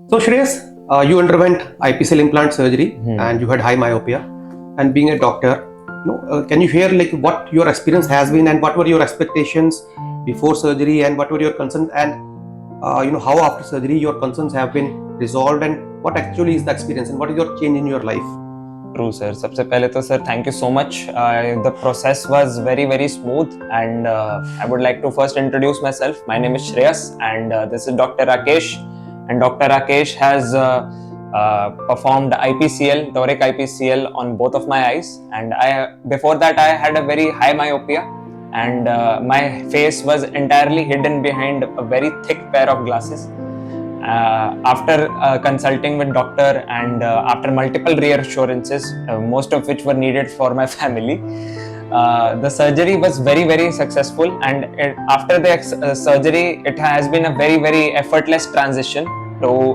So Shreyas, you underwent IPCL implant surgery and you had high myopia. And being a doctor, can you share like what your experience has been and what were your expectations before surgery and what were your concerns and how after surgery your concerns have been resolved and what actually is the experience and what is your change in your life? True, sir. सबसे पहले तो sir, thank you so much. The process was very, very smooth, and I would like to first introduce myself. My name is Shreyas, and this is Dr. Rakesh. And Dr. Rakesh has performed IPCL, toric IPCL, on both of my eyes. And before that, I had a very high myopia, and my face was entirely hidden behind a very thick pair of glasses. After consulting with doctor and after multiple reassurances, most of which were needed for my family, the surgery was very, very successful. And after the surgery, it has been a very, very effortless transition to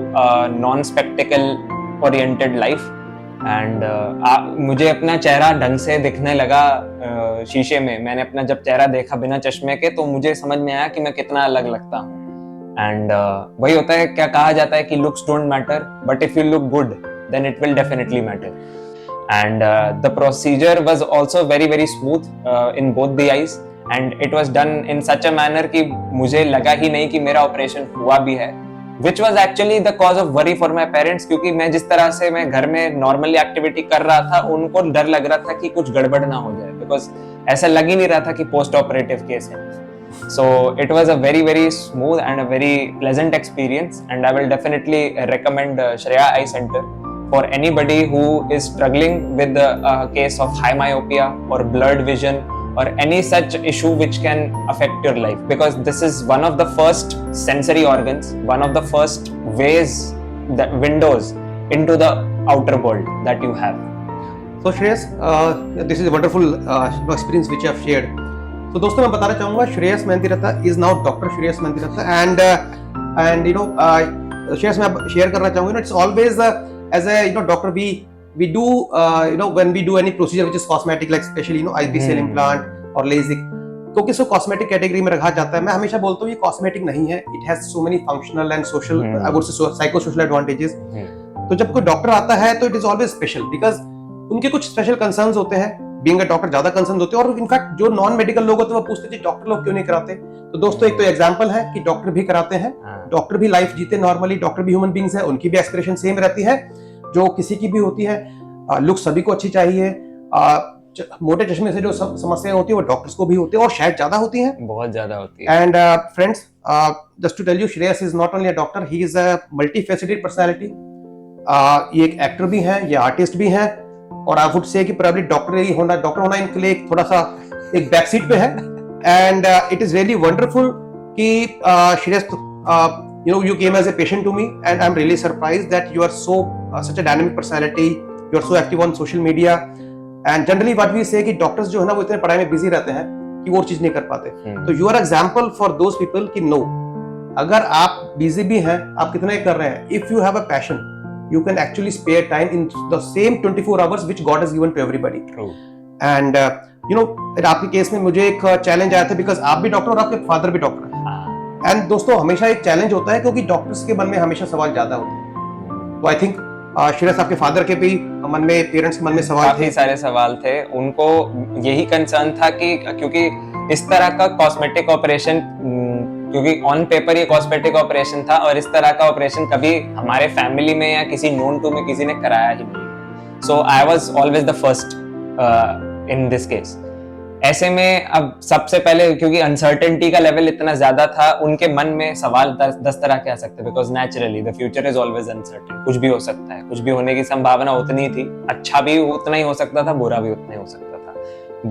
non-spectacle oriented life. And मुझे अपना चेहरा ढंग से दिखने लगा शीशे में. मैंने अपना जब चेहरा देखा बिना चश्मे के, तो मुझे समझ में आया कि मैं कितना अलग लगता हूँ. एंड वही होता है, क्या कहा जाता है कि looks don't matter, but if you look good then it will definitely matter. And the procedure was also very, very smooth in both the eyes, and it was done in such a manner कि मुझे लगा ही नहीं कि मेरा operation हुआ भी है, which was actually the cause of worry for my parents. क्योंकि मैं जिस तरह से मैं घर में नॉर्मली एक्टिविटी कर रहा था, उनको डर लग रहा था कि कुछ गड़बड़ ना हो जाए, बिकॉज ऐसा लग ही नहीं रहा था कि पोस्ट ऑपरेटिव केस है. So it was a very, very smooth and a very pleasant experience, and I will definitely recommend Shreya Eye Center for anybody who is struggling with a case of high myopia or blurred vision or any such issue which can affect your life, because this is one of the first sensory organs, one of the first ways, that windows into the outer world that you have. So Shreyas, this is a wonderful experience which you have shared. तो दोस्तों मैं बताना चाहूंगा, Shreyas Mehantiratta is now doctor Shreyas Mehantiratta and Shreyas मैं share करना चाहूंगा, it's always as a doctor we do when we do any procedure which is cosmetic, like especially IPCL implant or LASIK, तो किसको कॉस्मेटिक कैटेगरी में रखा जाता है. मैं हमेशा बोलता हूँ ये कॉस्मेटिक नहीं है, it has so many functional and social, I would say psycho social advantages. तो जब कोई डॉक्टर आता है तो it is always special, because उनके कुछ स्पेशल कंसर्न्स होते हैं. बीइंग अ डॉक्टर ज्यादा कंसर्न होते हैं, और इनफैक्ट जो नॉन मेडिकल लोग होते हैं वो पूछते हैं डॉक्टर लोग क्यों नहीं कराते. तो दोस्तों एक तो एग्जांपल है कि डॉक्टर भी कराते हैं, डॉक्टर भी लाइफ जीते नॉर्मली, डॉक्टर भी ह्यूमन बीइंग्स है, उनकी भी एस्पिरेशन सेम रहती है जो किसी की भी होती है. लुक सभी को अच्छी चाहिए. मोटे चश्मे से जो समस्याएं होती है वो डॉक्टर्स को भी होती है और शायद ज्यादा होती हैं, बहुत ज्यादा होती है. And friends, just to tell you, Shreyas is not only a doctor, he is a multifaceted personality. ये एक एक्टर भी है, ये आर्टिस्ट भी है, और आई वुड से कि प्रोबब्ली डॉक्टर होना इनके लिए थोड़ा सा एक बैक सीट पे है. And it is really wonderful कि Shreyas, you came as a patient to me, and I'm really surprised that you are such a dynamic personality. You are so active on social media, and generally what we say कि doctors जो है ना वो इतने पढ़ाई में busy रहते हैं कि वो चीज नहीं कर पाते. तो you are example for those people कि no, अगर आप बिजी भी हैं, आप कितना ही कर रहे हैं, if you have a passion, you can actually spare time in the same 24 hours which God has given to everybody. True. And आपके केस में मुझे एक चैलेंज आया था, बिकॉज आप भी डॉक्टर और आपके फादर भी डॉक्टर हैं. एंड दोस्तों हमेशा एक चैलेंज होता है क्योंकि डॉक्टर्स के मन में हमेशा सवाल ज्यादा होते हैं. तो आई थिंक श्रेयस, आपके फादर के भी मन में, पेरेंट्स के मन में सवाल थे, काफी सारे सवाल थे. उनको यही कंसर्न था कि क्योंकि इस तरह का कॉस्मेटिक ऑपरेशन, क्योंकि ऑन पेपर ये कॉस्मेटिक ऑपरेशन था, और इस तरह का ऑपरेशन कभी हमारे फैमिली में या किसी नोन टू में किसी ने कराया ही नहीं. So I was always the first in this case. ऐसे में अब सबसे पहले, क्योंकि अनसर्टेनिटी का लेवल इतना ज्यादा था, उनके मन में सवाल 10 तरह के आ सकते, because naturally the future is always uncertain. कुछ भी हो सकता है, कुछ भी होने की संभावना उतनी थी. अच्छा भी उतना ही हो सकता था, बुरा भी उतना ही हो सकता था.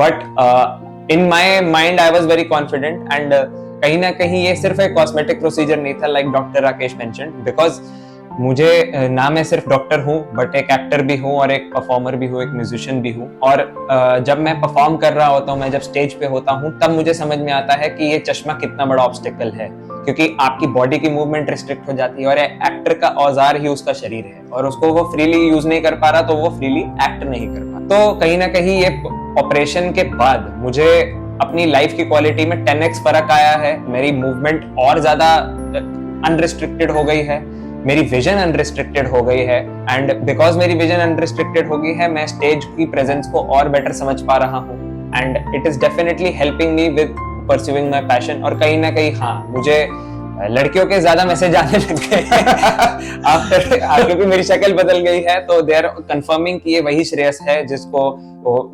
But in my mind I was very confident, and कहीं ना कहीं ये सिर्फ एक कॉस्मेटिक प्रोसीजर नहीं था, like doctor Rakesh mentioned, because मुझे ना मैं सिर्फ डॉक्टर हूँ, बट एक एक्टर भी हूँ और एक परफॉर्मर भी हूँ, एक म्यूजिशियन भी हूँ. और जब मैं परफॉर्म कर रहा होता हूँ, मैं जब स्टेज पे होता हूँ, तब मुझे समझ में आता है कि ये चश्मा कितना बड़ा ऑब्स्टिकल है, क्योंकि आपकी बॉडी की मूवमेंट रिस्ट्रिक्ट हो जाती है, और एक्टर का औजार ही उसका शरीर है, और उसको वो फ्रीली यूज नहीं कर पा रहा, तो वो फ्रीली एक्ट नहीं कर पा. तो कहीं ना कहीं ये ऑपरेशन के बाद मुझे अपनी लाइफ की क्वालिटी में 10x फर्क आया है. मेरी मूवमेंट और ज्यादा अनरिस्ट्रिक्टेड हो गई है. मेरी विजन अनरिस्ट्रिक्टेड हो गई है, एंड बिकॉज मेरी विजन अनरिस्ट्रिक्टेड हो गई है मैं स्टेज की प्रेजेंस को और बेटर समझ पा रहा हूँ, and it is definitely helping me with pursuing my passion. और कहीं ना कहीं हाँ, मुझे लड़कियों के ज्यादा मैसेज आने लग गए आफ्टर, क्योंकि मेरी शक्ल बदल गई है, तो दे आर कंफर्मिंग कि ये वही श्रेयस है जिसको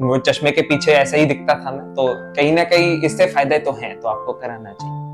वो चश्मे के पीछे ऐसे ही दिखता था मैं। तो कहीं ना कहीं इससे फायदे तो हैं, तो आपको कराना चाहिए।